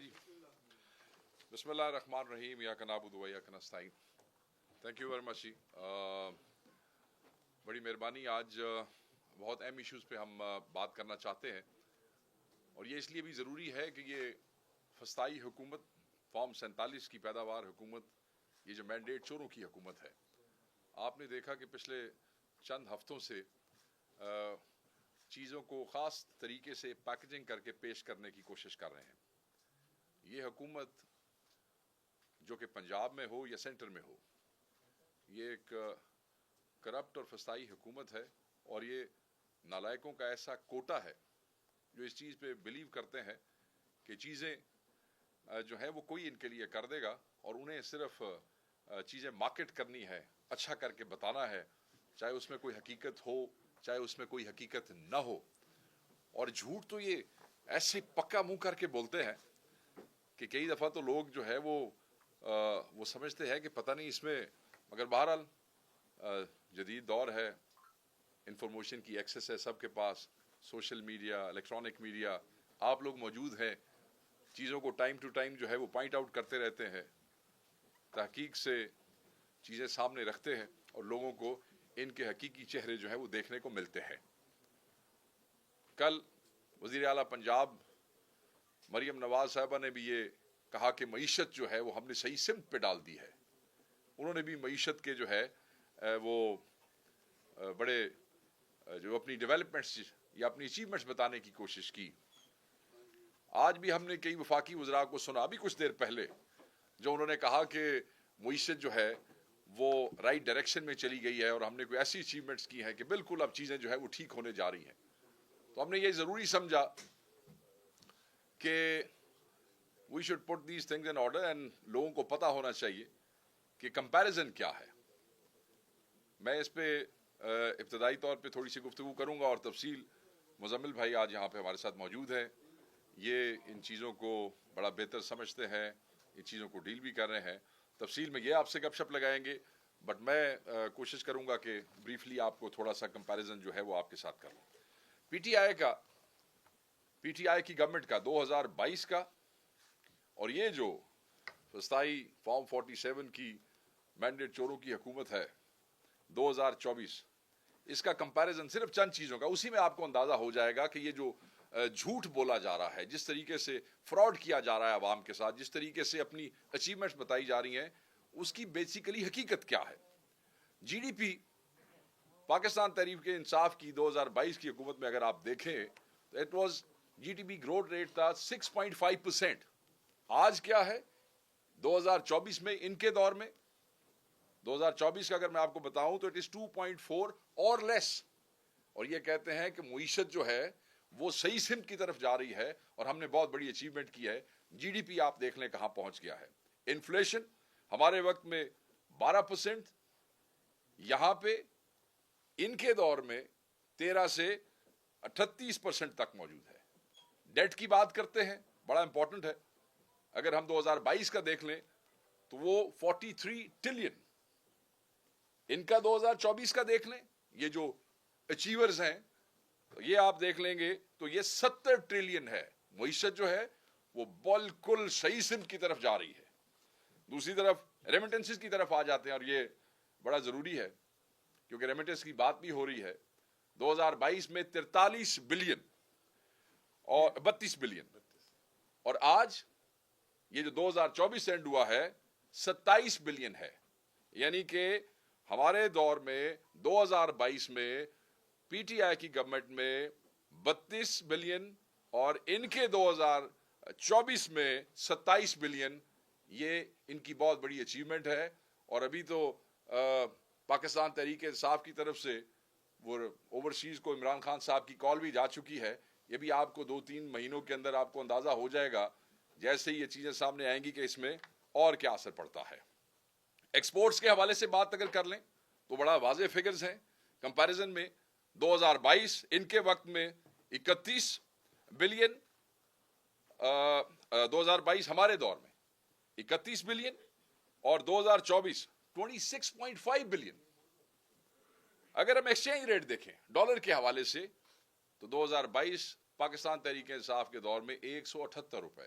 جی بسم اللہ الرحمن الرحیم یا کنابود و یا کنستعین. تھینک یو ویری مچ جی. بڑی مہربانی. آج بہت اہم ایشوز پہ ہم بات کرنا چاہتے ہیں اور یہ اس لیے بھی ضروری ہے کہ یہ فسطائی حکومت، فارم 47 کی پیداوار حکومت، یہ جو مینڈیٹ چوروں کی حکومت ہے، آپ نے دیکھا کہ پچھلے چند ہفتوں سے چیزوں کو خاص طریقے سے پیکجنگ کر کے پیش کرنے کی کوشش کر رہے ہیں. یہ حکومت جو کہ پنجاب میں ہو یا سینٹر میں ہو، یہ ایک کرپٹ اور فسطائی حکومت ہے اور یہ نالائکوں کا ایسا کوٹا ہے جو اس چیز پہ بلیو کرتے ہیں کہ چیزیں جو ہے وہ کوئی ان کے لیے کر دے گا اور انہیں صرف چیزیں مارکیٹ کرنی ہے، اچھا کر کے بتانا ہے، چاہے اس میں کوئی حقیقت ہو چاہے اس میں کوئی حقیقت نہ ہو. اور جھوٹ تو یہ ایسے پکا منہ کر کے بولتے ہیں کہ کئی دفعہ تو لوگ جو ہے وہ سمجھتے ہیں کہ پتہ نہیں اس میں، مگر بہرحال جدید دور ہے، انفارمیشن کی ایکسیس ہے سب کے پاس، سوشل میڈیا، الیکٹرانک میڈیا، آپ لوگ موجود ہیں، چیزوں کو ٹائم ٹو ٹائم جو ہے وہ پوائنٹ آؤٹ کرتے رہتے ہیں، تحقیق سے چیزیں سامنے رکھتے ہیں اور لوگوں کو ان کے حقیقی چہرے جو ہیں وہ دیکھنے کو ملتے ہیں. کل وزیر اعلیٰ پنجاب مریم نواز صاحبہ نے بھی یہ کہا کہ معیشت جو ہے وہ ہم نے صحیح سمت پہ ڈال دی ہے. انہوں نے بھی معیشت کے جو ہے وہ بڑے جو اپنی ڈیولپمنٹس یا اپنی اچیومنٹس بتانے کی کوشش کی. آج بھی ہم نے کئی وفاقی وزراء کو سنا ابھی کچھ دیر پہلے جو انہوں نے کہا کہ معیشت جو ہے وہ رائٹ ڈائریکشن میں چلی گئی ہے اور ہم نے کوئی ایسی اچیومنٹس کی ہیں کہ بالکل اب چیزیں جو ہے وہ ٹھیک ہونے جا رہی ہیں. تو ہم نے یہ ضروری سمجھا کہ we should put these things in order and لوگوں کو پتہ ہونا چاہیے کہ کمپیریزن کیا ہے. میں اس پہ ابتدائی طور پہ تھوڑی سی گفتگو کروں گا اور تفصیل مزمل بھائی آج یہاں پہ ہمارے ساتھ موجود ہیں، یہ ان چیزوں کو بڑا بہتر سمجھتے ہیں، ان چیزوں کو ڈیل بھی کر رہے ہیں. تفصیل میں یہ آپ سے گپ شپ لگائیں گے، بٹ میں کوشش کروں گا کہ بریفلی آپ کو تھوڑا سا کمپیریزن جو ہے وہ آپ کے ساتھ کروں. پی ٹی آئی کی گورنمنٹ کا 2022 کا اور یہ جو فسطائی فارم 47 کی مینڈیٹ چوروں کی حکومت ہے 2024، اس کا کمپیریزن صرف چند چیزوں کا، اسی میں آپ کو اندازہ ہو جائے گا کہ یہ جو جھوٹ بولا جا رہا ہے، جس طریقے سے فراڈ کیا جا رہا ہے عوام کے ساتھ، جس طریقے سے اپنی اچیومنٹس بتائی جا رہی ہیں، اس کی بیسیکلی حقیقت کیا ہے. جی ڈی پی پاکستان تحریک انصاف کی 2022 کی حکومت میں اگر آپ دیکھیں تو it was G D P growth rate تھا 6.5%. آج کیا ہے 2024 میں، ان کے دور میں 2024 کا اگر میں آپ کو بتاؤں تو اٹ از 2.4 اور لیس. اور یہ کہتے ہیں کہ معیشت جو ہے وہ صحیح سمت کی طرف جا رہی ہے اور ہم نے بہت بڑی اچیومنٹ کی ہے. جی ڈی پی آپ دیکھ لیں کہاں پہنچ گیا ہے. انفلیشن ہمارے وقت میں 12%، یہاں پہ ان کے دور میں 13 سے 38% تک موجود ہے. ڈیٹ کی بات کرتے ہیں، بڑا امپورٹنٹ ہے. اگر ہم 2022 کا دیکھ لیں تو وہ 43 ٹریلین، ان کا 2024 کا دیکھ لیں، یہ جو اچیورز ہیں یہ آپ دیکھ لیں گے تو یہ 70 ٹریلین ہے. معیشت جو ہے وہ بالکل صحیح سمت کی طرف جا رہی ہے. دوسری طرف ریمیٹنسز کی طرف آ جاتے ہیں اور یہ بڑا ضروری ہے کیونکہ ریمیٹنس کی بات بھی ہو رہی ہے. 2022 میں 43 بلین اور 32 بلین اور آج یہ جو 2024 اینڈ ہوا ہے 27 بلین ہے. یعنی کہ ہمارے دور میں 2022 میں پی ٹی آئی کی گورنمنٹ میں 32 بلین اور ان کے 2024 میں 27 بلین. یہ ان کی بہت بڑی اچیومنٹ ہے. اور ابھی تو پاکستان تحریک انصاف کی طرف سے وہ اوورسیز کو عمران خان صاحب کی کال بھی جا چکی ہے. یہ بھی آپ کو 2-3 مہینوں کے اندر آپ کو اندازہ ہو جائے گا جیسے ہی یہ چیزیں سامنے آئیں گی کہ اس میں اور کیا اثر پڑتا ہے. ایکسپورٹس کے حوالے سے بات اگر کر لیں تو بڑا واضح فگرز ہیں. کمپیریزن میں 2022 ان کے وقت میں 31 بلین، 2022 ہمارے دور میں 31 بلین اور 2024 26.5 بلین. اگر ہم ایکسچینج ریٹ دیکھیں ڈالر کے حوالے سے تو 2022 پاکستان تحریک انصاف کے دور میں 178 روپے،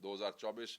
2024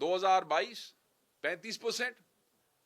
2022 35%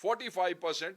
45%।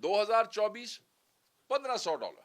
2024 $1,500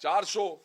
400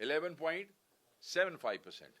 11.75%।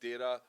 13,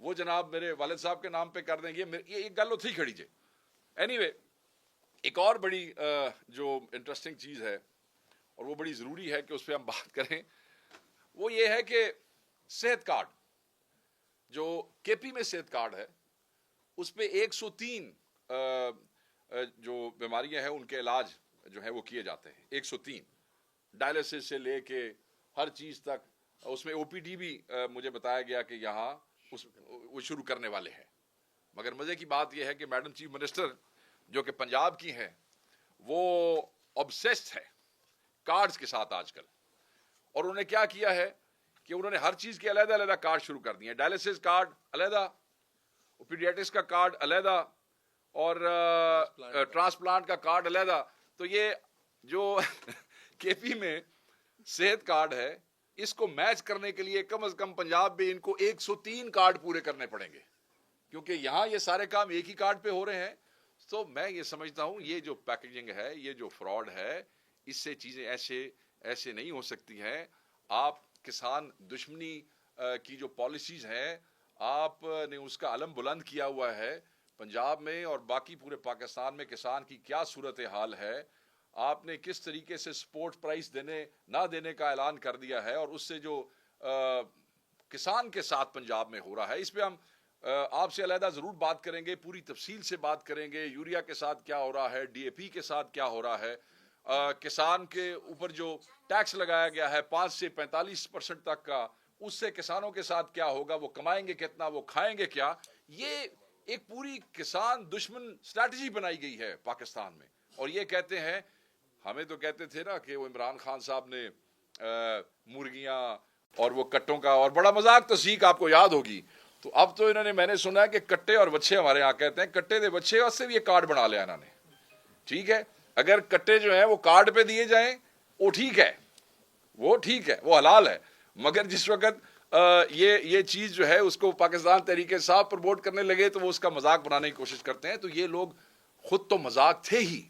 وہ جناب میرے والد صاحب کے نام پہ کر دیں. یہ ایک گل اتھی کھڑی جے. اینی وے, ایک اور بڑی جو انٹرسٹنگ چیز ہے اور وہ بڑی ضروری ہے کہ اس پہ ہم بات کریں, وہ یہ ہے کہ صحت کارڈ, جو کے پی میں صحت کارڈ ہے, اس پہ 103 جو بیماریاں ہیں ان کے علاج جو ہے وہ کیے جاتے ہیں. 103 ڈائلسس سے لے کے ہر چیز تک. اس میں او پی ڈی بھی مجھے بتایا گیا کہ یہاں وہ شروع کرنے والے ہیں. مگر مزے کی بات یہ ہے کہ میڈم چیف منسٹر جو کہ پنجاب کی ہیں, وہ obsessed ہے کارڈز کے ساتھ آج کل. اور انہوں نے کیا کیا ہے کہ انہوں نے ہر چیز کے علیحدہ علیحدہ کارڈ شروع کر دیے ہیں. ڈائلسس کارڈ علیحدہ, پیڈیاٹرکس کا کارڈ علیحدہ, اور ٹرانسپلانٹ کا کارڈ علیحدہ. تو یہ جو کے پی میں صحت کارڈ ہے, اس کو میچ کرنے کے لیے کم از کم پنجاب میں ان کو 103 کارڈ پورے کرنے پڑیں گے, کیونکہ یہاں یہ سارے کام ایک ہی کارڈ پہ ہو رہے ہیں. تو میں یہ سمجھتا ہوں یہ جو پیکیجنگ ہے, یہ جو فراڈ ہے, اس سے چیزیں ایسے نہیں ہو سکتی ہیں. آپ کسان دشمنی کی جو پالیسیز ہیں, آپ نے اس کا علم بلند کیا ہوا ہے پنجاب میں, اور باقی پورے پاکستان میں کسان کی کیا صورتحال ہے. آپ نے کس طریقے سے سپورٹ پرائس نہ دینے کا اعلان کر دیا ہے, اور اس سے جو کسان کے ساتھ پنجاب میں ہو رہا ہے, اس پہ ہم آپ سے علیحدہ ضرور بات کریں گے, پوری تفصیل سے بات کریں گے. یوریا کے ساتھ کیا ہو رہا ہے, ڈی اے پی کے ساتھ کیا ہو رہا ہے, کسان کے اوپر جو ٹیکس لگایا گیا ہے 5 سے 45% تک کا, اس سے کسانوں کے ساتھ کیا ہوگا, وہ کمائیں گے کتنا, وہ کھائیں گے کیا. یہ ایک پوری کسان دشمن اسٹریٹجی بنائی گئی ہے پاکستان میں. اور یہ کہتے ہیں, ہمیں تو کہتے تھے نا کہ وہ عمران خان صاحب نے مرغیاں اور وہ کٹوں کا, اور بڑا مذاق تسیق آپ کو یاد ہوگی. تو اب تو انہوں نے, میں نے سنا ہے کہ کٹے اور بچے, ہمارے یہاں کہتے ہیں کٹے دے بچے, اور سے بھی یہ کارڈ بنا لیا انہوں نے. ٹھیک ہے, اگر کٹے جو ہیں وہ کارڈ پہ دیے جائیں وہ ٹھیک ہے, وہ حلال ہے. مگر جس وقت یہ چیز جو ہے اس کو پاکستان تحریک انصاف پروموٹ کرنے لگے تو وہ اس کا مذاق بنانے کی کوشش کرتے ہیں. تو یہ لوگ خود تو مذاق تھے ہی,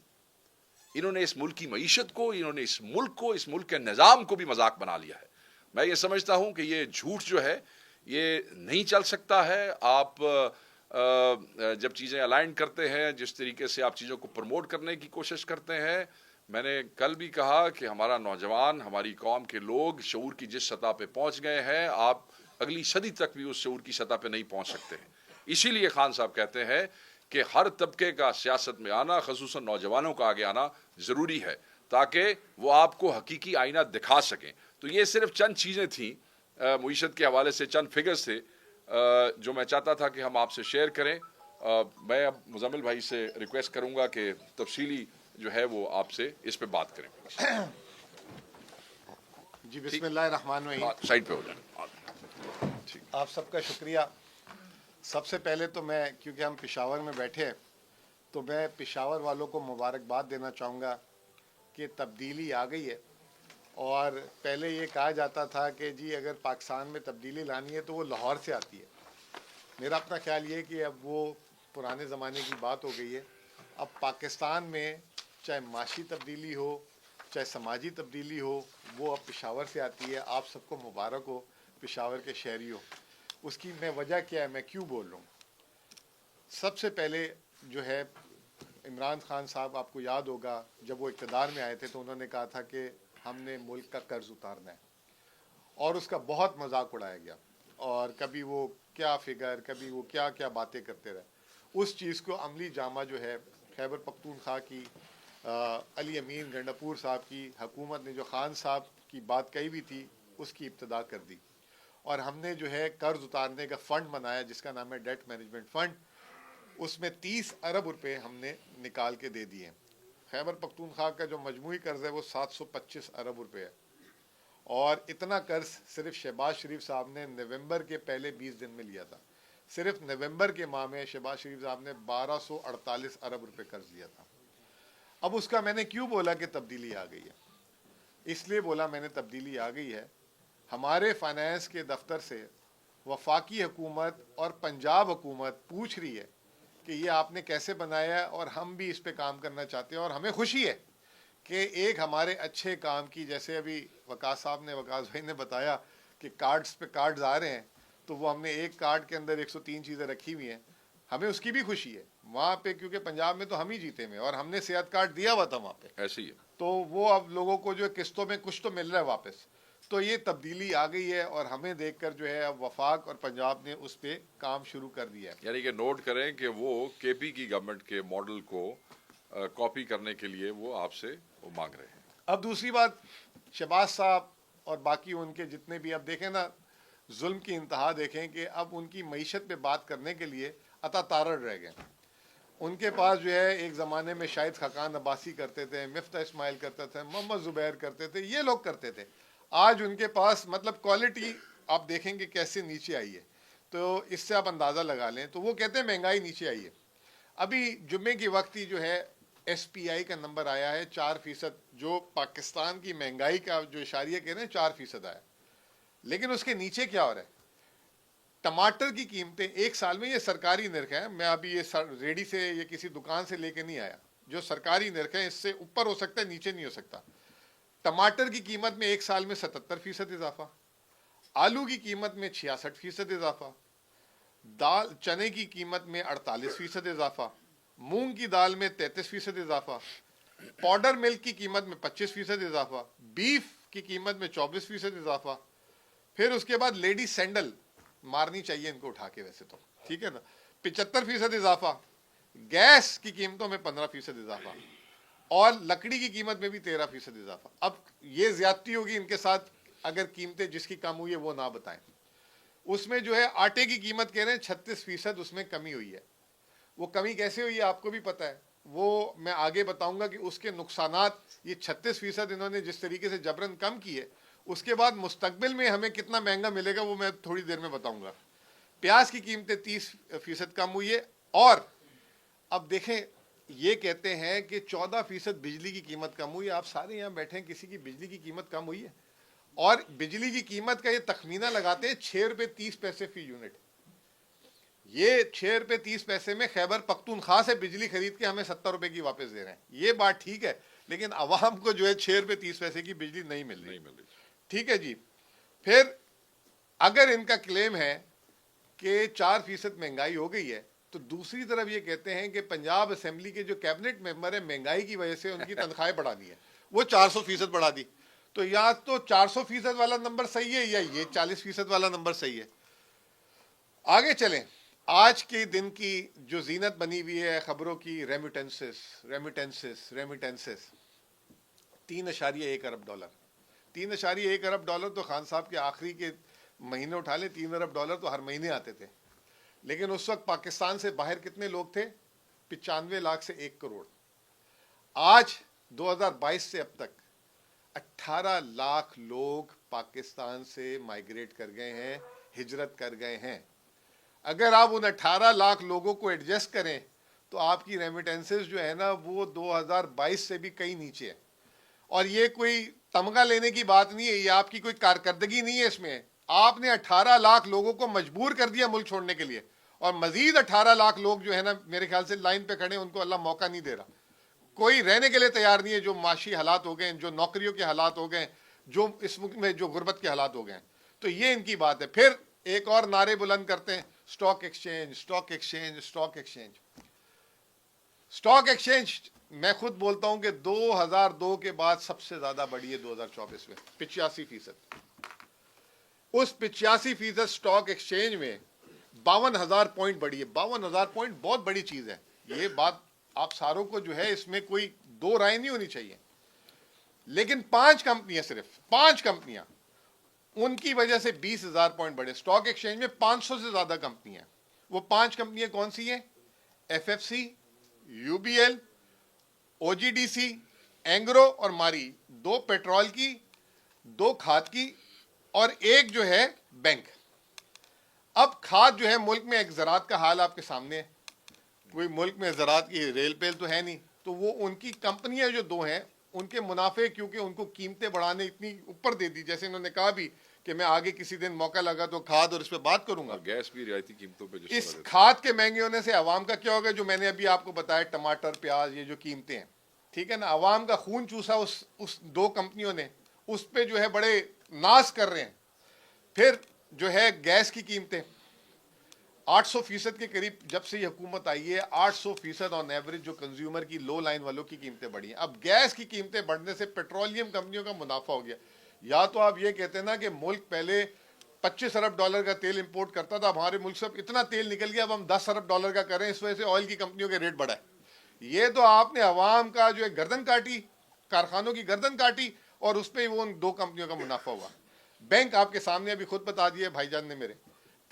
انہوں نے اس ملک کی معیشت کو, انہوں نے اس ملک کو, اس ملک کے نظام کو بھی مذاق بنا لیا ہے. میں یہ سمجھتا ہوں کہ یہ جھوٹ جو ہے یہ نہیں چل سکتا ہے. آپ جب چیزیں الائن کرتے ہیں, جس طریقے سے آپ چیزوں کو پروموٹ کرنے کی کوشش کرتے ہیں, میں نے کل بھی کہا کہ ہمارا نوجوان, ہماری قوم کے لوگ شعور کی جس سطح پہ پہنچ گئے ہیں, آپ اگلی صدی تک بھی اس شعور کی سطح پہ نہیں پہنچ سکتے ہیں. اسی لیے خان صاحب کہتے ہیں کہ ہر طبقے کا سیاست میں آنا, خصوصاً نوجوانوں کا آگے آنا ضروری ہے, تاکہ وہ آپ کو حقیقی آئینہ دکھا سکیں. تو یہ صرف چند چیزیں تھیں معیشت کے حوالے سے, چند فگرز تھے جو میں چاہتا تھا کہ ہم آپ سے شیئر کریں. میں اب مزمل بھائی سے ریکویسٹ کروں گا کہ تفصیلی جو ہے وہ آپ سے اس پہ بات کریں. جی بسم اللہ الرحمن الرحیم. سائڈ پہ ہو جائیں. آپ سب کا شکریہ. سب سے پہلے تو میں, کیونکہ ہم پشاور میں بیٹھے ہیں, تو میں پشاور والوں کو مبارکباد دینا چاہوں گا کہ تبدیلی آ گئی ہے. اور پہلے یہ کہا جاتا تھا کہ جی اگر پاکستان میں تبدیلی لانی ہے تو وہ لاہور سے آتی ہے. میرا اپنا خیال یہ ہے کہ اب وہ پرانے زمانے کی بات ہو گئی ہے. اب پاکستان میں چاہے معاشی تبدیلی ہو, چاہے سماجی تبدیلی ہو, وہ اب پشاور سے آتی ہے. آپ سب کو مبارک ہو پشاور کے شہریوں. اس کی میں وجہ کیا ہے, میں کیوں بول رہا ہوں. سب سے پہلے جو ہے عمران خان صاحب, آپ کو یاد ہوگا جب وہ اقتدار میں آئے تھے تو انہوں نے کہا تھا کہ ہم نے ملک کا قرض اتارنا ہے, اور اس کا بہت مذاق اڑایا گیا, اور کبھی وہ کیا فگر, کبھی وہ کیا کیا باتیں کرتے رہے. اس چیز کو عملی جامہ جو ہے خیبر پختونخوا کی علی امین گنڈاپور صاحب کی حکومت نے جو خان صاحب کی بات کہی بھی تھی اس کی ابتدا کر دی, اور ہم نے جو ہے قرض اتارنے کا فنڈ بنایا جس کا نام ہے ڈیٹ مینجمنٹ فنڈ. اس میں 30 ارب روپے ہم نے نکال کے دے دیے. خیبر پختونخوا کا جو مجموعی قرض ہے وہ 725 ارب روپے ہے, اور اتنا قرض صرف شہباز شریف صاحب نے نومبر کے پہلے 20 دن میں لیا تھا. صرف نومبر کے ماہ میں شہباز شریف صاحب نے 1248 ارب روپے قرض لیا تھا. اب اس کا میں نے کیوں بولا کہ تبدیلی آ گئی ہے, اس لیے بولا میں نے تبدیلی آ گئی ہے. ہمارے فائنانس کے دفتر سے وفاقی حکومت اور پنجاب حکومت پوچھ رہی ہے کہ یہ آپ نے کیسے بنایا ہے, اور ہم بھی اس پہ کام کرنا چاہتے ہیں. اور ہمیں خوشی ہے کہ ایک ہمارے اچھے کام کی, جیسے ابھی وقاص صاحب نے, وقاص بھائی نے بتایا کہ کارڈز پہ کارڈز آ رہے ہیں, تو وہ ہم نے ایک کارڈ کے اندر 103 چیزیں رکھی ہوئی ہیں. ہمیں اس کی بھی خوشی ہے وہاں پہ, کیونکہ پنجاب میں تو ہم ہی جیتے ہوئے اور ہم نے صحت کارڈ دیا ہوا تھا وہاں پہ, ایسے ہی ہے. تو وہ اب لوگوں کو جو ہے قسطوں میں کچھ تو مل رہا ہے واپس. تو یہ تبدیلی آ گئی ہے اور ہمیں دیکھ کر جو ہے اب وفاق اور پنجاب نے اس پہ کام شروع کر دیا ہے. یعنی کہ نوٹ کریں کہ وہ کے پی کی گورنمنٹ کے ماڈل کو کاپی کرنے کے لیے وہ آپ سے وہ مانگ رہے ہیں. اب دوسری بات, شہباز صاحب اور باقی ان کے جتنے بھی, اب دیکھیں نا ظلم کی انتہا دیکھیں کہ اب ان کی معیشت پہ بات کرنے کے لیے عطا تارڑ رہ گئے. ان کے پاس جو ہے ایک زمانے میں شاہد خاقان عباسی کرتے تھے, مفتاح اسماعیل کرتے تھے, محمد زبیر کرتے تھے, یہ لوگ کرتے تھے. آج ان کے پاس مطلب کوالٹی آپ دیکھیں گے کیسے نیچے آئی ہے, تو اس سے آپ اندازہ لگا لیں. تو وہ کہتے ہیں مہنگائی نیچے آئی ہے. ابھی جمعے کی وقت ہی جو ہے ایس پی آئی کا نمبر آیا ہے 4%, جو پاکستان کی مہنگائی کا جو اشاریہ کہہ رہے ہیں 4% آیا. لیکن اس کے نیچے کیا ہو رہا ہے, ٹماٹر کی قیمتیں ایک سال میں, یہ سرکاری نرخ ہیں, میں ابھی یہ ریڈی سے یا کسی دکان سے لے کے نہیں آیا, جو سرکاری نرخ ہیں اس سے اوپر ہو سکتا ہے نیچے نہیں ہو سکتا. ٹماٹر کی قیمت میں ایک سال میں 77% اضافہ, آلو کی قیمت میں 66% اضافہ, دال چنے کی قیمت میں 48% اضافہ, مونگ کی دال میں 33% اضافہ, پاؤڈر ملک کی قیمت میں 25% اضافہ, بیف کی قیمت میں 24% اضافہ. پھر اس کے بعد لیڈی سینڈل مارنی چاہیے ان کو اٹھا کے ویسے تو, ٹھیک ہے نا, 75% اضافہ, گیس کی قیمتوں میں 15% اضافہ, اور لکڑی کی قیمت میں بھی 13% اضافہ. اب یہ زیادتی ہوگی ان کے ساتھ اگر قیمتیں جس کی کم ہوئی ہے وہ نہ بتائیں. اس میں جو ہے آٹے کی قیمت کہہ رہے ہیں 36% اس میں کمی ہوئی ہے. وہ کمی کیسے ہوئی ہے آپ کو بھی پتہ ہے, وہ میں آگے بتاؤں گا کہ اس کے نقصانات. یہ 36% انہوں نے جس طریقے سے جبرن کم کی ہے, اس کے بعد مستقبل میں ہمیں کتنا مہنگا ملے گا وہ میں تھوڑی دیر میں بتاؤں گا. پیاز کی قیمتیں 30% کم ہوئی ہے. اور اب دیکھیں یہ کہتے ہیں کہ 14% بجلی کی قیمت کم ہوئی ہے. آپ سارے یہاں بیٹھے ہیں, کسی کی بجلی کی قیمت کم ہوئی ہے؟ اور بجلی کی قیمت کا یہ تخمینہ لگاتے ہیں 6 روپے 30 پیسے فی یونٹ. یہ 6 روپے 30 پیسے میں خیبر پختونخوا سے بجلی خرید کے ہمیں 70 روپے کی واپس دے رہے ہیں. یہ بات ٹھیک ہے, لیکن عوام کو جو ہے 6 روپے 30 پیسے کی بجلی نہیں مل رہی. ٹھیک ہے جی. پھر اگر ان کا کلیم ہے کہ 4% مہنگائی ہو گئی ہے, تو دوسری طرف یہ کہتے ہیں کہ پنجاب اسمبلی کے جو کیبنٹ ممبر ہیں مہنگائی کی وجہ سے ان کی تنخواہیں بڑھا دی ہیں, وہ 400% بڑھا دی. تو یا تو 400% والا نمبر صحیح ہے یا یہ 40% والا نمبر صحیح ہے. آگے چلیں. آج کے دن کی جو زینت بنی ہوئی ہے خبروں کی, ریمیٹنسز 3.1 ارب ڈالر. 3.1 ارب ڈالر تو خان صاحب کے آخری کے مہینے اٹھا لیں, 3 ارب ڈالر تو ہر مہینے آتے تھے. لیکن اس وقت پاکستان سے باہر کتنے لوگ تھے؟ 95 لاکھ سے 1 کروڑ. آج 2022 سے اب تک 18 لاکھ لوگ پاکستان سے مائیگریٹ کر گئے ہیں, ہجرت کر گئے ہیں. اگر آپ ان 18 لاکھ لوگوں کو ایڈجسٹ کریں تو آپ کی ریمیٹنسز جو ہے نا وہ 2022 سے بھی کئی نیچے ہے. اور یہ کوئی تمغہ لینے کی بات نہیں ہے, یہ آپ کی کوئی کارکردگی نہیں ہے. اس میں آپ نے 18 لاکھ لوگوں کو مجبور کر دیا ملک چھوڑنے کے لیے, اور مزید 18 لاکھ لوگ جو ہے نا میرے خیال سے لائن پہ کھڑے, ان کو اللہ موقع نہیں دے رہا. کوئی رہنے کے لیے تیار نہیں ہے. جو معاشی حالات ہو گئے ہیں, جو نوکریوں کے حالات ہو گئے ہیں, جو اس ملک میں جو غربت کے حالات ہو گئے ہیں, تو یہ ان کی بات ہے. پھر ایک اور نعرے بلند کرتے ہیں, stock exchange, stock exchange, stock exchange. Stock exchange میں خود بولتا ہوں کہ 2002 کے بعد سب سے زیادہ بڑھی ہے 2024 میں 85%. اس 85% اسٹاک ایکسچینج میں 52,000 پوائنٹ بڑھی ہے. 52,000 پوائنٹ بہت بڑی چیز ہے. یہ بات آپ ساروں کو جو ہے اس میں کوئی دو رائے نہیں ہونی چاہیے. لیکن 5 کمپنیاں, صرف 5 کمپنیاں, ان کی وجہ سے 20,000 پوائنٹ بڑھے. اسٹاک ایکسچینج میں 500 سے زیادہ کمپنیاں. وہ 5 کمپنیاں کون سی ہیں؟ F F C, U B L, O G D C, Engro اور ماری. 2 پیٹرول کی, 2 کھاد کی, اور 1 جو ہے بینک. اب کھاد جو ہے ملک میں ایک زراعت کا حال آپ کے سامنے ہے. کوئی ملک میں زراعت کی ریل پیل تو ہے نہیں, تو وہ ان کی کمپنیاں جو 2 ہیں ان کے منافع, کیونکہ ان کو قیمتیں بڑھانے اتنی اوپر دے دی, جیسے انہوں نے کہا بھی کہ میں آگے کسی دن موقع لگا تو کھاد اور اس پہ بات کروں گا. گیس بھی رعایتی قیمتوں پہ. اس کھاد کے مہنگے ہونے سے عوام کا کیا ہوگا؟ جو میں نے ابھی آپ کو بتایا, ٹماٹر, پیاز, یہ جو قیمتیں ہیں, ٹھیک ہے نا, عوام کا خون چوسا اس 2 کمپنیوں نے, اس پہ جو ہے بڑے ناز کر رہے ہیں. پھر جو ہے گیس کی قیمتیں 800% کے قریب جب سے یہ حکومت آئی ہے 800% آن ایوریج جو کنزیومر کی لو لائن والوں کی قیمتیں بڑھی ہیں. اب گیس کی قیمتیں بڑھنے سے پیٹرولیم کمپنیوں کا منافع ہو گیا. یا تو آپ یہ کہتے ہیں نا کہ ملک پہلے $25 ارب کا تیل امپورٹ کرتا تھا, اب ہمارے ملک سے اتنا تیل نکل گیا اب ہم $10 ارب کا کریں, اس وجہ سے آئل کی کمپنیوں کے ریٹ بڑھا ہے. یہ تو آپ نے عوام کا جو ہے گردن کاٹی, کارخانوں کی گردن کاٹی, اور اس پہ وہ ان دو کمپنیوں کا منافع ہوا. بینک آپ کے سامنے ابھی خود بتا دیے بھائی جان نے میرے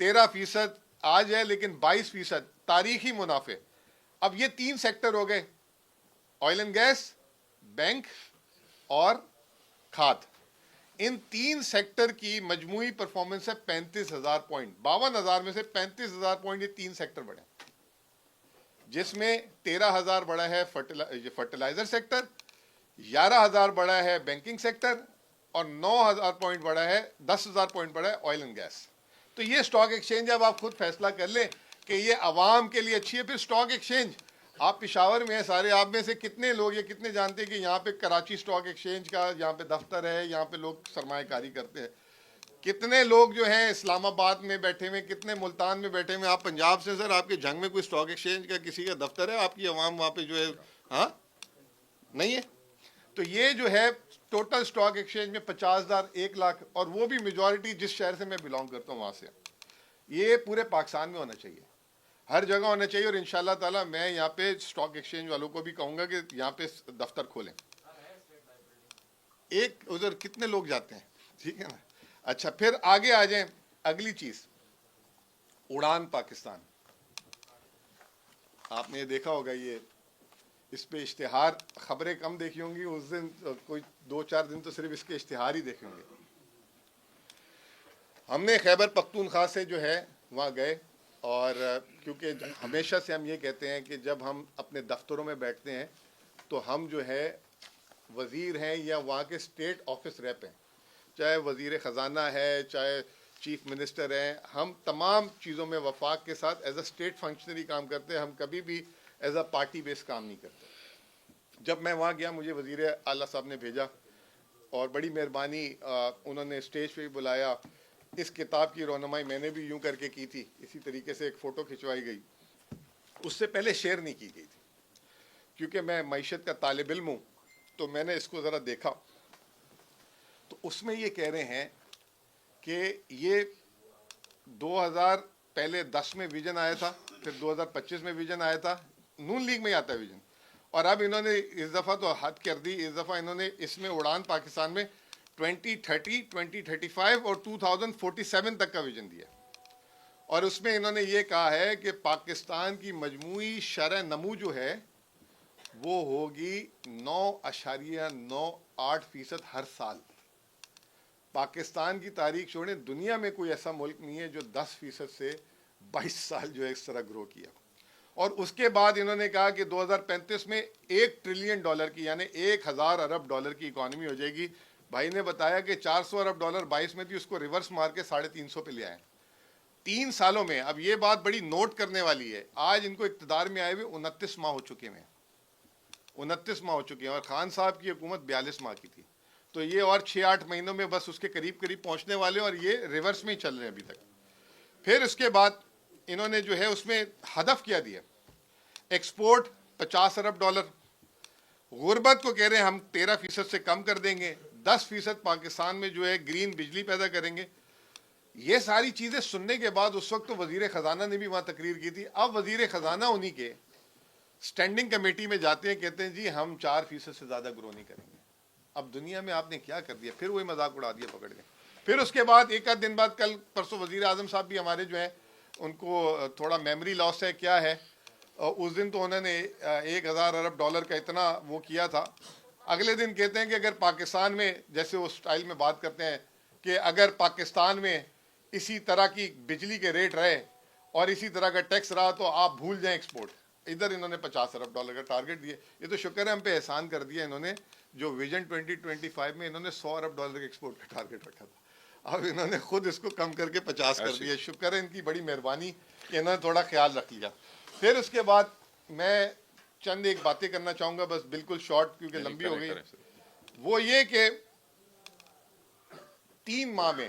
13% آج ہے لیکن 22% تاریخی منافع. اب یہ 3 سیکٹر ہو گئے, آئل اینڈ گیس, بینک اور کھاد. ان 3 سیکٹر کی مجموعی پرفارمنس ہے 35,000 پوائنٹ. 52,000 میں سے 35,000 پوائنٹ یہ 3 سیکٹر بڑھے, جس میں 13,000 بڑا ہے فرٹیلائزر سیکٹر, 11,000 بڑا ہے بینکنگ سیکٹر, اور 9,000 پوائنٹ بڑا ہے 10,000 پوائنٹ بڑا ہے آئل اینڈ گیس. تو یہ اسٹاک ایکسچینج, اب آپ خود فیصلہ کر لیں کہ یہ عوام کے لیے اچھی ہے. پھر اسٹاک ایکسچینج, آپ پشاور میں ہیں سارے, آپ میں سے کتنے لوگ یہ کتنے جانتے ہیں کہ یہاں پہ کراچی اسٹاک ایکسچینج کا یہاں پہ دفتر ہے, یہاں پہ لوگ سرمایہ کاری کرتے ہیں. کتنے لوگ جو ہیں اسلام آباد میں بیٹھے ہوئے, کتنے ملتان میں بیٹھے ہوئے. آپ پنجاب سے سر, آپ کے جھنگ میں کوئی اسٹاک ایکسچینج کا کسی کا دفتر ہے؟ آپ کی عوام وہاں پہ جو ہے ہاں نہیں ہے. تو یہ جو ہے ٹوٹل اسٹاک ایکسچینج میں 50,000 1 لاکھ, اور وہ بھی میجورٹی جس شہر سے میں بلانگ کرتا ہوں وہاں سے. یہ پورے پاکستان میں ہونا چاہیے, ہر جگہ ہونا چاہیے. اور انشاءاللہ تعالی میں یہاں پہ اسٹاک ایکسچینج والوں کو بھی کہوں گا کہ یہاں پہ دفتر کھولیں. ایک ادھر کتنے لوگ جاتے ہیں, ٹھیک ہے نا. اچھا, پھر آگے آ جائیں. اگلی چیز اڑان پاکستان. آپ نے یہ دیکھا ہوگا, یہ اس پہ اشتہار, خبریں کم دیکھی ہوں گی اس دن, کوئی 2-4 دن تو صرف اس کے اشتہار ہی دیکھے ہوں گے. ہم نے خیبر پختونخوا سے جو ہے وہاں گئے, اور کیونکہ ہمیشہ سے ہم یہ کہتے ہیں کہ جب ہم اپنے دفتروں میں بیٹھتے ہیں تو ہم جو ہے وزیر ہیں یا وہاں کے اسٹیٹ آفس ریپ ہیں, چاہے وزیر خزانہ ہے, چاہے چیف منسٹر ہیں, ہم تمام چیزوں میں وفاق کے ساتھ ایز اے اسٹیٹ فنکشنری کام کرتے ہیں. ہم کبھی بھی ایز اے پارٹی بیس کام نہیں کرتے. جب میں وہاں گیا مجھے وزیر اعلیٰ صاحب نے بھیجا, اور بڑی مہربانی, انہوں نے اسٹیج پہ بھی بلایا. اس کتاب کی رونمائی میں نے بھی یوں کر کے کی تھی, اسی طریقے سے ایک فوٹو کھنچوائی گئی. اس سے پہلے شیئر نہیں کی گئی تھی کیونکہ میں معیشت کا طالب علم ہوں, تو میں نے اس کو ذرا دیکھا. تو اس میں یہ کہہ رہے ہیں کہ یہ 2010 میں ویژن آیا تھا, پھر 2025 میں ویژن آیا تھا, نون لیگ میں ہی آتا ہے ویژن, اور اب انہوں نے اس دفعہ تو حد کر دی. اس دفعہ انہوں نے اس میں اڑان پاکستان میں 2030, 2035 اور 2047 تک کا ویژن دیا, اور اس میں انہوں نے یہ کہا ہے کہ پاکستان کی مجموعی شرح نمو جو ہے وہ ہوگی 9.98% ہر سال. پاکستان کی تاریخ چھوڑیں, دنیا میں کوئی ایسا ملک نہیں ہے جو 10% سے 22 سال جو ہے اس طرح گرو کیا. اور اس کے بعد انہوں نے کہا کہ 2035 میں $1 ٹریلین کی یعنی 1,000 ارب ڈالر کی اکانومی ہو جائے گی. بھائی نے بتایا کہ 400 ارب ڈالر 22 میں تھی, اس کو ریورس مار کے 350 پہ لے آئے 3 سالوں میں. اب یہ بات بڑی نوٹ کرنے والی ہے, آج ان کو اقتدار میں آئے ہوئے 29 ماہ ہو چکے ہیں, 29 ماہ ہو چکے ہیں, اور خان صاحب کی حکومت 42 ماہ کی تھی. تو یہ اور 6-8 مہینوں میں بس اس کے قریب پہنچنے والے, اور یہ ریورس میں ہی چل رہے ہیں ابھی تک. پھر اس کے بعد انہوں نے جو ہے اس میں ہدف کیا دیا, ایکسپورٹ 50 ارب ڈالر, غربت کو کہہ رہے ہیں ہم 13% سے کم کر دیں گے, 10% پاکستان میں جو ہے گرین بجلی پیدا کریں گے. یہ ساری چیزیں سننے کے بعد اس وقت تو وزیر خزانہ نے بھی وہاں تقریر کی تھی. اب وزیر خزانہ انہی کے اسٹینڈنگ کمیٹی میں جاتے ہیں, کہتے ہیں جی ہم 4% سے زیادہ گرو نہیں کریں گے. اب دنیا میں آپ نے کیا کر دیا, پھر وہی مذاق اڑا دیا پکڑ کے. پھر اس کے بعد ایک آدھ دن بعد, کل پرسوں وزیر اعظم صاحب بھی ہمارے جو ہیں ان کو تھوڑا میموری لاس ہے کیا ہے, اس دن تو انہوں نے 1,000 ارب ڈالر کا اتنا وہ کیا تھا. اگلے دن کہتے ہیں کہ اگر پاکستان میں, جیسے وہ اسٹائل میں بات کرتے ہیں کہ اگر پاکستان میں اسی طرح کی بجلی کے ریٹ رہے اور اسی طرح کا ٹیکس رہا تو آپ بھول جائیں ایکسپورٹ. ادھر انہوں نے 50 ارب ڈالر کا ٹارگٹ دیا. یہ تو شکر ہے ہم پہ احسان کر دیا انہوں نے, جو ویژن 2025 میں انہوں نے 100 ارب ڈالر کے ایکسپورٹ کا ٹارگٹ رکھا تھا, اب انہوں نے خود اس کو کم کر کے 50 کر دیا. شکر ہے ان کی بڑی مہربانی کہ انہوں نے تھوڑا خیال رکھ لیا. پھر اس کے بعد میں چند ایک باتیں کرنا چاہوں گا, بس بالکل شارٹ کیونکہ لمبی ہو گئی. وہ یہ کہ 3 ماہ میں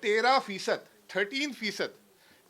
13%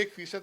1%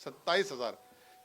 27,000.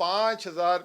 5,000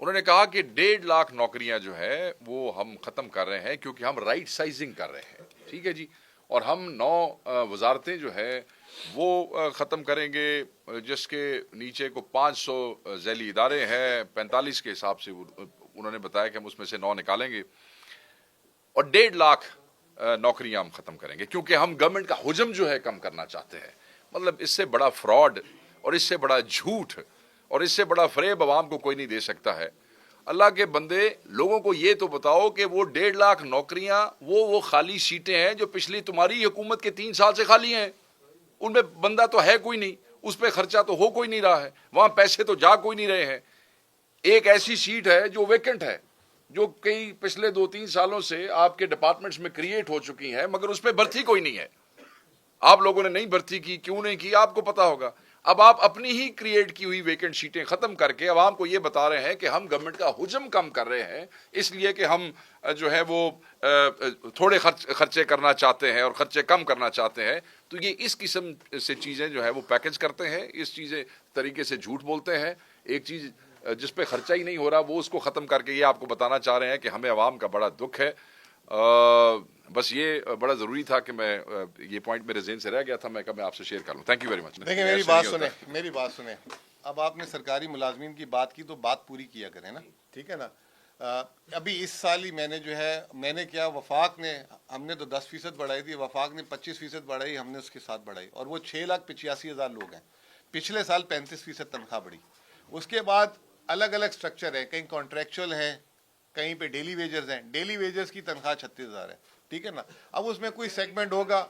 انہوں نے کہا کہ 1.5 لاکھ نوکریاں جو ہے وہ ہم ختم کر رہے ہیں کیونکہ ہم رائٹ سائزنگ کر رہے ہیں. ٹھیک ہے جی. اور ہم 9 وزارتیں جو ہے وہ ختم کریں گے جس کے نیچے کو 500 ذیلی ادارے ہیں. 45 کے حساب سے انہوں نے بتایا کہ ہم اس میں سے 9 نکالیں گے اور 1.5 لاکھ نوکریاں ہم ختم کریں گے کیونکہ ہم گورنمنٹ کا حجم جو ہے کم کرنا چاہتے ہیں. مطلب اس سے بڑا فراڈ اور اس سے بڑا جھوٹ اور اس سے بڑا فریب عوام کو کوئی نہیں دے سکتا ہے. اللہ کے بندے لوگوں کو یہ تو بتاؤ کہ وہ 1.5 لاکھ نوکریاں وہ خالی سیٹیں ہیں جو پچھلی تمہاری حکومت کے 3 سال سے خالی ہیں. ان میں بندہ تو ہے کوئی نہیں, اس پہ خرچہ تو ہو کوئی نہیں رہا ہے, وہاں پیسے تو جا کوئی نہیں رہے ہیں. ایک ایسی سیٹ ہے جو ویکنٹ ہے جو کئی پچھلے 2-3 سالوں سے آپ کے ڈپارٹمنٹس میں کریٹ ہو چکی ہیں مگر اس پہ بھرتی کوئی نہیں ہے. آپ لوگوں نے نہیں بھرتی کی, کیوں نہیں کی آپ کو پتا ہوگا. اب آپ اپنی ہی کریٹ کی ہوئی ویکنٹ سیٹیں ختم کر کے عوام کو یہ بتا رہے ہیں کہ ہم گورنمنٹ کا حجم کم کر رہے ہیں اس لیے کہ ہم جو ہے وہ تھوڑے خرچے کرنا چاہتے ہیں اور خرچے کم کرنا چاہتے ہیں. تو یہ اس قسم سے چیزیں جو ہے وہ پیکج کرتے ہیں, اس چیزیں طریقے سے جھوٹ بولتے ہیں. ایک چیز جس پہ خرچہ ہی نہیں ہو رہا وہ اس کو ختم کر کے یہ آپ کو بتانا چاہ رہے ہیں کہ ہمیں عوام کا بڑا دکھ ہے. بس یہ بڑا ضروری تھا کہ میں یہ پوائنٹ میرے ذہن سے رہ گیا تھا, میں کہا میں آپ سے شیئر کر لوں. Thank you very much. دیکھیں میری بات سنیں. اب آپ نے سرکاری ملازمین کی بات کی تو بات پوری کیا کریں نا, ٹھیک ہے نا. ابھی اس سال ہی میں نے کیا, وفاق نے, ہم نے تو 10% بڑھائی تھی, وفاق نے 25% بڑھائی, ہم نے اس کے ساتھ بڑھائی اور وہ 6,85,000 لوگ ہیں. پچھلے سال 35% تنخواہ بڑھی. اس کے بعد الگ الگ سٹرکچر ہے, کہیں کانٹریکچوئل ہیں, کہیں پہ ڈیلی ویجرز ہیں. ڈیلی ویجرز کی تنخواہ 36,000 ہے, ٹھیک ہے نا. اب اس میں کوئی سیگمنٹ ہوگا,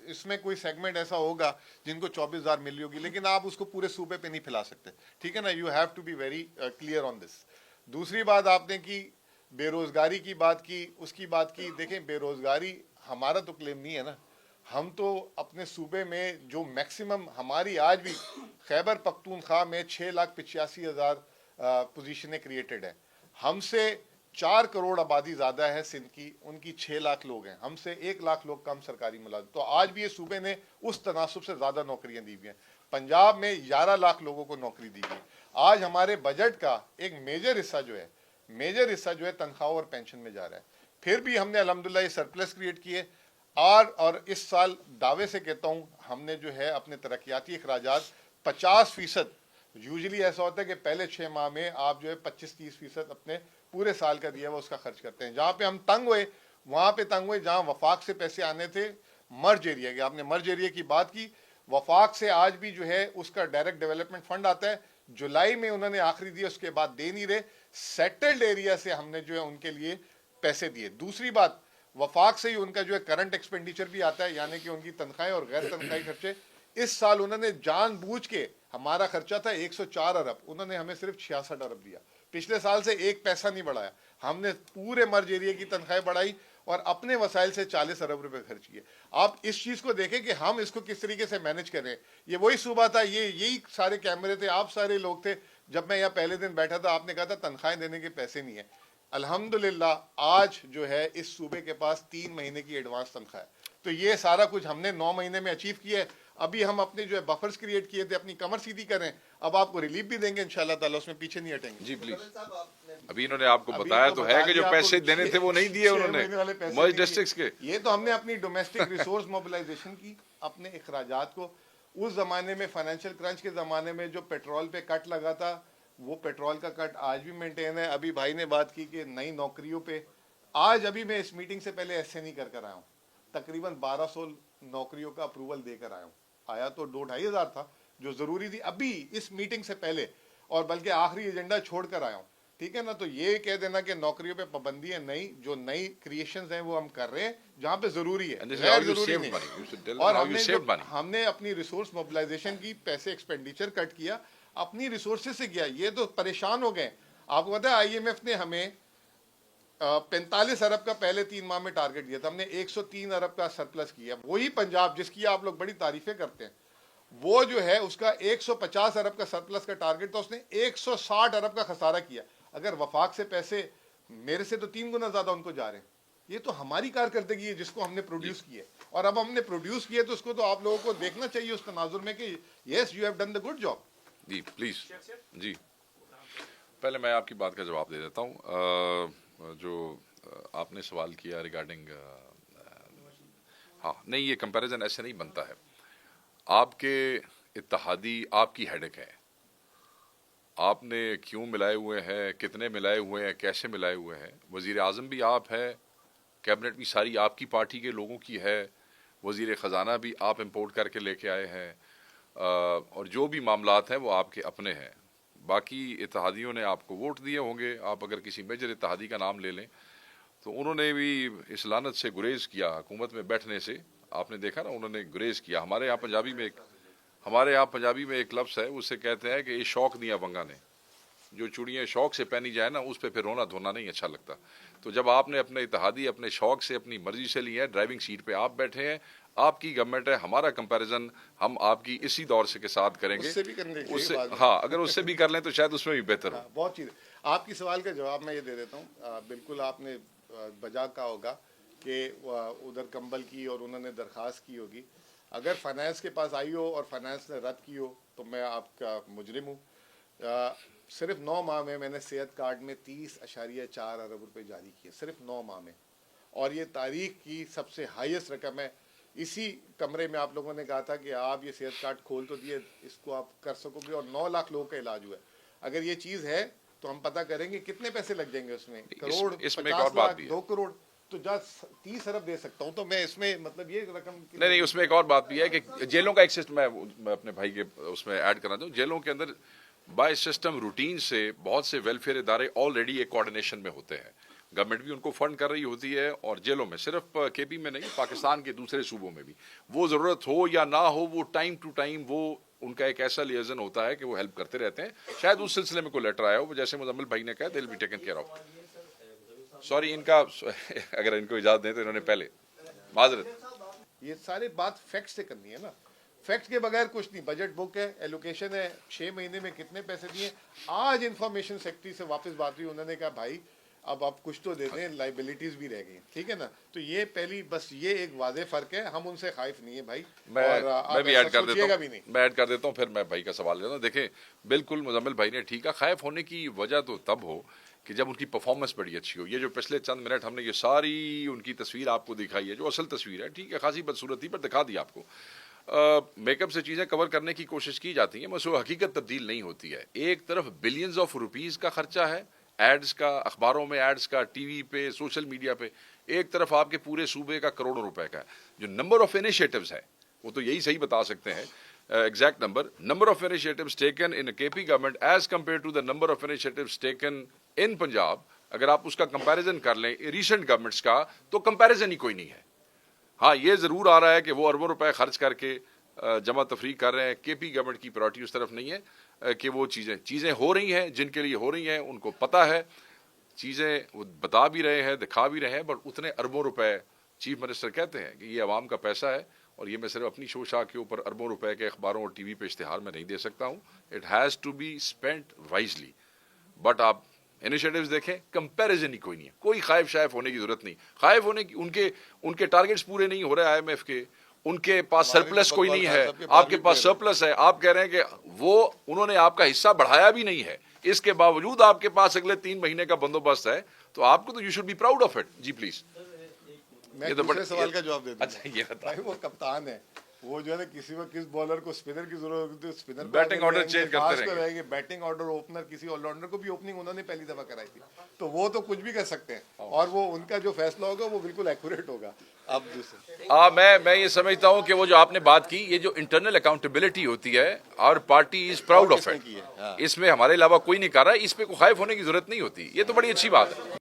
اس میں کوئی سیگمنٹ ایسا ہوگا جن کو 24,000 مل رہی ہوگی, لیکن آپ اس کو پورے صوبے پہ نہیں پھیلا سکتے, ٹھیک ہے نا. You have to be very clear on this. دوسری بات آپ نے کی بے روزگاری کی بات کی, اس کی بات کی. دیکھیں بے روزگاری ہمارا تو کلیم نہیں ہے نا. ہم تو اپنے صوبے میں جو میکسیمم ہماری آج بھی خیبر پختونخوا میں 6,85,000 پوزیشنیں کریٹڈ ہیں. ہم سے 4 کروڑ آبادی زیادہ ہے سندھ کی, ان کی 6 لاکھ لوگ ہیں. ہم سے 1 لاکھ لوگ کم سرکاری ملازم. تو آج بھی یہ صوبے نے اس تناسب سے زیادہ نوکریاں دی ہوئی ہیں. پنجاب میں 11 لاکھ لوگوں کو نوکری دی گئی. آج ہمارے بجٹ کا ایک میجر حصہ جو ہے تنخواہ اور پینشن میں جا رہا ہے. پھر بھی ہم نے الحمدللہ یہ سرپلس کریٹ کیے. اور اس سال دعوے سے کہتا ہوں, ہم نے جو ہے اپنے ترقیاتی اخراجات 50%, یوزلی ایسا ہوتا ہے کہ پہلے 6 ماہ میں آپ جو ہے 25-30% اپنے پورے سال کا دیا وہ اس کا خرچ کرتے ہیں. جہاں پہ ہم تنگ ہوئے وہاں پہ تنگ ہوئے جہاں وفاق سے پیسے آنے تھے. مرج ایریا کے, آپ نے مرج ایریا کی بات کی, وفاق سے آج بھی جو ہے اس کا ڈائریکٹ ڈیولپمنٹ فنڈ آتا ہے. جولائی میں انہوں نے آخری دیا, اس کے بعد دے نہیں رہے. سیٹلڈ ایریا سے ہم نے جو ہے ان کے لیے پیسے دیے. دوسری بات, وفاق سے ہی ان کا جو ہے کرنٹ ایکسپینڈیچر بھی آتا ہے, یعنی کہ ان کی تنخواہیں اور غیر تنخواہی خرچے. اس سال انہوں نے جان بوجھ کے, ہمارا خرچہ تھا 104 ارب, انہوں نے ہمیں صرف 66 ارب دیا. پچھلے سال سے 1 پیسہ نہیں بڑھایا. ہم نے پورے مرج ایریا کی تنخواہیں بڑھائی اور اپنے وسائل سے 40 ارب روپے خرچ کیے. آپ اس چیز کو دیکھیں کہ ہم اس کو کس طریقے سے مینج کریں. یہ وہی صوبہ تھا, یہی سارے کیمرے تھے, آپ سارے لوگ تھے. جب میں یہاں پہلے دن بیٹھا تھا آپ نے کہا تھا تنخواہیں دینے کے پیسے نہیں ہیں. الحمدللہ آج جو ہے اس صوبے کے پاس 3 مہینے کی ایڈوانس تنخواہ ہے. تو یہ سارا کچھ ہم نے 9 مہینے میں اچیو کیا ہے. ابھی ہم اپنے جو ہے بفرز کریٹ کیے تھے, اپنی کمر سیدھی کریں. اب آپ کو ریلیف بھی دیں گے انشاءاللہ تعالیٰ, اس میں پیچھے نہیں ہٹیں گے. جی پلیز. ابھی انہوں نے آپ کو بتایا تو ہے کہ جو پیسے دینے تھے وہ نہیں دیے انہوں نے مرج ڈسٹرکٹس کے. یہ تو ہم نے اپنی ڈومیسٹک ریسورس موبلائزیشن کی, اپنے اخراجات کو. اس زمانے میں فائنینشیل کرنچ کے زمانے میں جو پیٹرول پہ کٹ لگا تھا وہ پیٹرول کا کٹ آج بھی مینٹین ہے. ابھی بھائی نے بات کی کہ نئی نوکریوں پہ, آج ابھی میں اس میٹنگ سے پہلے ایسے نہیں کر آیا ہوں, تقریباً 1200 نوکریوں کا اپروول دے کر آیا ہوں. آیا تو 2-2.5 ہزار تھا جو ضروری تھی ابھی اس میٹنگ سے پہلے, اور بلکہ آخری ایجنڈا چھوڑ کر آیا ہوں, ٹھیک ہے نا. تو یہ کہہ دینا کہ نوکریوں پہ پابندی ہے نہیں, جو نئی کریشنز ہیں وہ ہم کر رہے ہیں جہاں پہ ضروری ہے, غیر ضروری نہیں. اور ہم نے اپنی ریسورس موبلائزیشن کی, پیسے ایکسپینڈیچر کٹ کیا, اپنی ریسورسز سے کیا. یہ تو پریشان ہو گئے. آپ کو پتا ہے آئی ایم ایف نے ہمیں 45 ارب کا پہلے 3 ماہ میں ٹارگٹ دیا تھا, ہم نے 103 ارب کا سرپلس کیا. وہی پنجاب جس کی آپ لوگ بڑی تعریفیں کرتے ہیں, وہ جو ہے اس کا 150 ارب کا سرپلس کا ٹارگٹ تھا, اس نے 160 ارب کا خسارہ کیا. اگر وفاق سے پیسے میرے سے تو 3 گنا زیادہ ان کو جا رہے ہیں. یہ تو ہماری کارکردگی ہے جس کو ہم نے پروڈیوس کیا, اور اب ہم نے پروڈیوس کیا تو اس کو تو آپ لوگوں کو دیکھنا چاہیے اس تناظر میں کہ yes you have done the good job. جی پلیز. جی پہلے میں آپ کی بات کا جواب دے دیتا ہوں. جو آپ نے سوال کیا ریگارڈنگ ہاں نہیں یہ کمپیریزن ایسے نہیں بنتا ہے. آپ کے اتحادی آپ کی ہیڈک ہے. آپ نے کیوں ملائے ہوئے ہیں, کتنے ملائے ہوئے ہیں, کیسے ملائے ہوئے ہیں. وزیر اعظم بھی آپ ہے, کیبنٹ بھی ساری آپ کی پارٹی کے لوگوں کی ہے, وزیر خزانہ بھی آپ امپورٹ کر کے لے کے آئے ہیں, اور جو بھی معاملات ہیں وہ آپ کے اپنے ہیں. باقی اتحادیوں نے آپ کو ووٹ دیے ہوں گے. آپ اگر کسی میجر اتحادی کا نام لے لیں تو انہوں نے بھی اس لعنت سے گریز کیا حکومت میں بیٹھنے سے. آپ نے دیکھا نا, انہوں نے گریز کیا. ہمارے یہاں پنجابی میں ایک لفظ ہے, اس سے کہتے ہیں کہ یہ شوق دیا بنگا نے. جو چوڑیاں شوق سے پہنی جائے نا, اس پہ پھر رونا دھونا نہیں اچھا لگتا. تو جب آپ نے اپنے اتحادی اپنے شوق سے اپنی مرضی سے لی ہے, ڈرائیونگ سیٹ پہ آپ بیٹھے ہیں, آپ کی گورنمنٹ ہے. ہمارا کمپیریزن ہم آپ کی اسی دور سے کے ساتھ کریں گے. ہاں اگر اس سے بھی کر لیں تو شاید اس میں بھی بہتر ہو. بہت چیز. آپ کی سوال کا جواب میں یہ دے دیتا ہوں. بالکل آپ نے بجا کہا ہوگا کہ ادھر کمبل کی اور انہوں نے درخواست کی ہوگی. اگر فائنانس کے پاس آئی ہو اور فائنانس نے رد کی ہو تو میں آپ کا مجرم ہوں. صرف 9 ماہ میں نے صحت کارڈ میں 30.4 ارب روپے جاری کیے, صرف 9 ماہ میں. اور یہ تاریخ کی سب سے ہائیسٹ رقم ہے. اسی کمرے میں آپ لوگوں نے کہا تھا کہ آپ یہ صحت کارڈ کھول تو دیے, اس کو آپ کر سکو گے, اور 9 لاکھ لوگوں کا علاج ہوا ہے. اگر یہ چیز ہے تو ہم پتہ کریں گے کتنے پیسے لگ جائیں گے اس میں. کروڑ, 50 لاکھ, 2 کروڑ. تو جہاں 30 ارب دے سکتا ہوں تو میں اس میں مطلب یہ رقم نہیں, اس میں ایک اور بات بھی ہے کہ جیلوں کا ایک سسٹم میں اپنے بھائی کے اس میں ایڈ کرنا چاہوں. جیلوں کے اندر بائی سسٹم روٹین سے بہت سے ویلفیئر ادارے آلریڈی ایک کوارڈینیشن میں ہوتے ہیں. گورنمنٹ بھی ان کو فنڈ کر رہی ہوتی ہے, اور جیلوں میں صرف کے پی میں نہیں, پاکستان کے دوسرے صوبوں میں بھی وہ ضرورت ہو یا نہ ہو, وہ ٹائم ٹو ٹائم وہ ان کا ایک ایسا لیزن ہوتا ہے کہ وہ ہیلپ کرتے رہتے ہیں. شاید اس سلسلے میں کوئی لیٹر آیا ہو, جیسے مزمل بھائی نے کہا دل be taken care of. Sorry, ان کا اگر ان کو اجازت دیں تو انہوں نے پہلے معذرت. یہ سارے بات فیکٹ سے کرنی ہے نا. فیکٹ کے بغیر کچھ نہیں. بجٹ بک ہے, ایلوکیشن ہے, 6 مہینے میں کتنے پیسے دیے. آج انفارمیشن سیکرٹری سے واپس بات ہوئی, انہوں نے کہا بھائی اب آپ کچھ تو دیتے ہیں, لائبلٹیز بھی رہ گئی. ٹھیک ہے نا. تو یہ پہلی بس یہ ایک واضح فرق ہے. ہم ان سے خائف نہیں ہے بھائی. میں بھی ایڈ کر دیتا ہوں, پھر میں بھائی کا سوال لیتا ہوں. دیکھیں بالکل مزمل بھائی نے ٹھیک ہے. خائف ہونے کی وجہ تو تب ہو کہ جب ان کی پرفارمنس بڑی اچھی ہو. یہ جو پچھلے چند منٹ ہم نے یہ ساری ان کی تصویر آپ کو دکھائی ہے, جو اصل تصویر ہے, ٹھیک ہے خاصی بدصورتی پر دکھا دی آپ کو. میک اپ سے چیزیں کور کرنے کی کوشش کی جاتی ہیں, بس وہ حقیقت تبدیل نہیں ہوتی ہے. ایک طرف بلینز آف روپیز کا خرچہ ہے, ایڈز کا, اخباروں میں ایڈز کا, ٹی وی پہ, سوشل میڈیا پہ. ایک طرف آپ کے پورے صوبے کا کروڑوں روپے کا ہے. جو نمبر آف انیشیٹوز ہے وہ تو یہی صحیح بتا سکتے ہیں exact number of initiatives taken in K P government as compare to the number of initiatives taken in Punjab. اگر آپ اس کا کمپیریزن کر لیں ریسنٹ گورنمنٹس کا تو کمپیریزن ہی کوئی نہیں ہے. ہاں یہ ضرور آ رہا ہے کہ وہ اربوں روپے خرچ کر کے جمع تفریح کر رہے ہیں. کے پی گورنمنٹ کی پرائرٹی اس طرف نہیں ہے کہ وہ چیزیں ہو رہی ہیں, جن کے لیے ہو رہی ہیں ان کو پتہ ہے. چیزیں وہ بتا بھی رہے ہیں, دکھا بھی رہے ہیں, بٹ اتنے اربوں روپے چیف منسٹر کہتے ہیں کہ یہ عوام کا پیسہ ہے, اور یہ میں صرف اپنی شوشا کے اوپر اربوں روپے کے اخباروں اور ٹی وی پہ اشتہار میں نہیں دے سکتا ہوں. It has to be spent wisely. But آپ انیشیٹوز دیکھیں, کمپیریزن ہی کوئی نہیں ہے. کوئی خائف شائف ہونے کی ضرورت نہیں. خائف ہونے کی ان کے ٹارگیٹس پورے نہیں ہو رہے آئی ایم ایف کے, ان کے پاس سرپلس کوئی نہیں ہے, آپ کے پاس سرپلس ہے. آپ کہہ رہے ہیں کہ وہ انہوں نے آپ کا حصہ بڑھایا بھی نہیں ہے, اس کے باوجود آپ کے پاس اگلے 3 مہینے کا بندوبست ہے, تو آپ کو تو you should be proud of it. جی پلیز. میں دوسرے سوال کا جواب دیتا ہوں. اچھا یہ بتائیں, وہ کپتان ہے, وہ جو ہے نا کسی وقت کس بالر کو اسپنر کی ضرورت ہوتی ہے اسپنر بیٹنگ آرڈر چینج کرتے رہیں گے. بیٹنگ آرڈر اوپنر کسی آل راؤنڈر کو بھی اوپننگ انہوں نے پہلی دفعہ کرائی تھی, تو وہ تو کچھ بھی کر سکتے ہیں, اور وہ ان کا جو فیصلہ ہوگا وہ بالکل ایکوریٹ ہوگا. اب دوسرے میں یہ سمجھتا ہوں کہ وہ جو آپ نے بات کی, یہ جو انٹرنل اکاؤنٹیبلٹی ہوتی ہے, اور party is proud of it. اس میں ہمارے علاوہ کوئی نہیں کر رہا ہے, اس پہ کوئی خائف ہونے کی ضرورت نہیں ہوتی. یہ تو بڑی اچھی بات ہے.